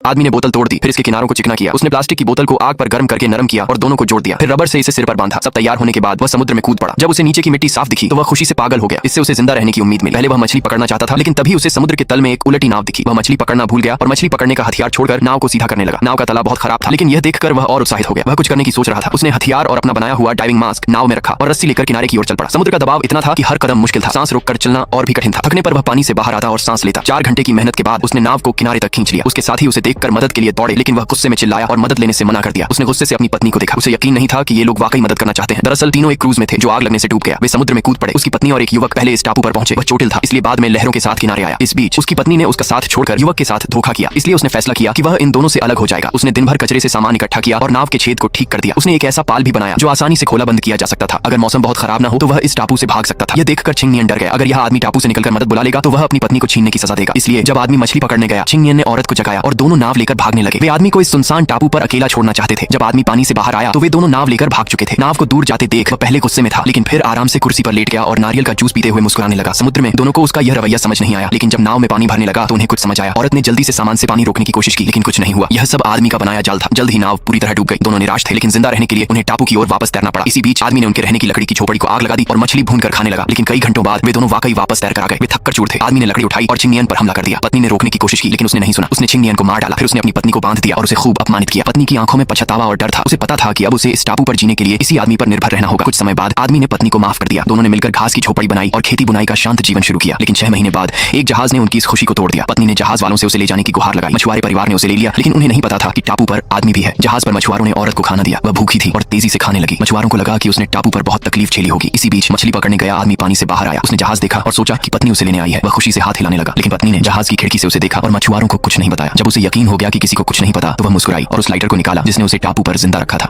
आदमी ने बोतल तोड़ दी, फिर इसके किनारों को चिकना किया। उसने प्लास्टिक की बोतल को आग पर गर्म करके नरम किया और दोनों को जोड़ दिया। फिर रबर से इसे सिर पर बांधा। सब तैयार होने के बाद वह समुद्र में कूद पड़ा। जब उसे नीचे की मिट्टी साफ दिखी तो वह खुशी से पागल हो गया। इससे उसे जिंदा रहने की उम्मीद मिली। पहले वह मछली पकड़ना चाहता था, लेकिन तभी उसे समुद्र के तल में एक उलटी नाव दिखी। वह मछली पकड़ना भूल गया और मछली पकड़ने का हथियार छोड़कर नाव को सीधा करने लगा। नाव का तला बहुत खराब था, लेकिन यह देखकर वह और उत्साहित हो गया। वह कुछ करने की सोच रहा था। उसने हथियार और अपना बनाया हुआ डाइविंग मास्क नाव में रखा और रस्सी लेकर किनारे की ओर चल पड़ा। समुद्र का दबाव इतना था कि हर कदम मुश्किल था। सांस रोककर चलना और भी कठिन था। थकने पर वह पानी से बाहर आता और सांस लेता। 4 घंटे की मेहनत के बाद उसने नाव को किनारे तक खींच लिया। उसके साथी उसे देखकर मदद के लिए दौड़े, लेकिन वह गुस्से में चिल्लाया और मदद लेने से मना कर दिया। उसने गुस्से से अपनी पत्नी को देखा। उसे यकीन नहीं था कि ये लोग वाकई मदद करना चाहते हैं। दरअसल तीनों एक क्रूज में थे जो आग लगने से डूब गया। वे समुद्र में कूद पड़े। उसकी पत्नी और एक युवक पहले इस टापू पर पहुंचे। वह चोटिल था, इसलिए बाद में लहरों के साथ किनारे आया। इस बीच उसकी पत्नी ने उसका साथ छोड़कर युवक के साथ धोखा किया, इसलिए उसने फैसला किया कि वह इन दोनों से अलग हो जाएगा। उसने दिन भर कचरे से सामान इकट्ठा किया और नाव के छेद को ठीक कर दिया। उसने एक ऐसा पाल भी बनाया जो आसानी से खोला बंद किया जा सकता था। अगर मौसम बहुत खराब न हो तो वह इस टापू से भाग सकता था। यह देखकर छिंगनियन डर गया। अगर यह आदमी टापू से निकलकर मदद बुला लेगा तो वह अपनी पत्नी को छीनने की सजा देगा। इसलिए जब आदमी मछली पकड़ने गया, छिंगनियन ने औरत को जगाया और दोनों नाव लेकर भागने लगे। वे आदमी को इस सुनसान टापू पर अकेला छोड़ना चाहते थे। जब आदमी पानी से बाहर आया तो वे दोनों नाव लेकर भाग चुके थे। नाव को दूर जाते देख वह पहले गुस्से में था, लेकिन फिर आराम से कुर्सी पर लेट गया और नारियल का जूस पीते हुए मुस्कुराने लगा। समुद्र में दोनों को उसका यह रवैया समझ नहीं आया, लेकिन जब नाव में पानी भरने लगा तो उन्हें कुछ समझ आया। औरत ने जल्दी से सामान से पानी रोकने की कोशिश की, लेकिन कुछ नहीं हुआ। यह सब आदमी का बनाया जाल था। जल्द ही नाव पूरी तरह डूब गई। दोनों निराश थे, लेकिन जिंदा रहने के लिए उन्हें टापू की ओर वापस तैरना पड़ा। इसी बीच आदमी ने उनके रहने की लकड़ी की झोपड़ी को आग लगा दी और मछली भून कर खाने लगा। लेकिन कई घंटों बाद वे दोनों वाकई वापस तैर कर आ गए। वे थककर चूर थे। आदमी ने लकड़ी उठाई और छिंगनियन पर हमला कर दिया। पत्नी ने रोकने की कोशिश की, लेकिन उसने नहीं सुना। उसने छिंगनियन को मार डाला। फिर उसने अपनी पत्नी को बांध दिया और उसे खूब अपमानित किया। पत्नी की आंखों में पछतावा और डर था। उसे पता था कि अब उसे इस टापू पर जीने के लिए इसी आदमी पर निर्भर रहना होगा। कुछ समय बाद आदमी ने पत्नी को माफ कर दिया। दोनों ने मिलकर घास की झोपड़ी बनाई और खेती बुनाई का शांत जीवन शुरू किया। लेकिन 6 महीने बाद एक जहाज ने उनकी इस खुशी को तोड़ दिया। पत्नी ने जहाज वालों से उसे ले जाने की गुहार लगाई। मछुआरे परिवार ने उसे ले लिया, लेकिन उन्हें नहीं पता था कि टापू पर आदमी भी है। जहाज पर मछुआरों ने औरत को खाना दिया। वह भूखी थी और तेजी से खाने लगी। मछुआरों को लगा कि उसने टापू पर बहुत तकलीफ झेली होगी। इसी बीच मछली पकड़ने गया आदमी पानी से बाहर आया। उसने जहाज देखा और सोचा कि पत्नी उसे लेने आई है। वह खुशी से हाथ हिलाने लगा, लेकिन पत्नी ने जहाज की खिड़की से उसे देखा और मछुआरों को कुछ नहीं बताया। जब उसे यकीन हो गया कि किसी को कुछ नहीं पता तो वह मुस्कुराई और उस लाइटर को निकाला जिसने उसे टापू पर जिंदा रखा था।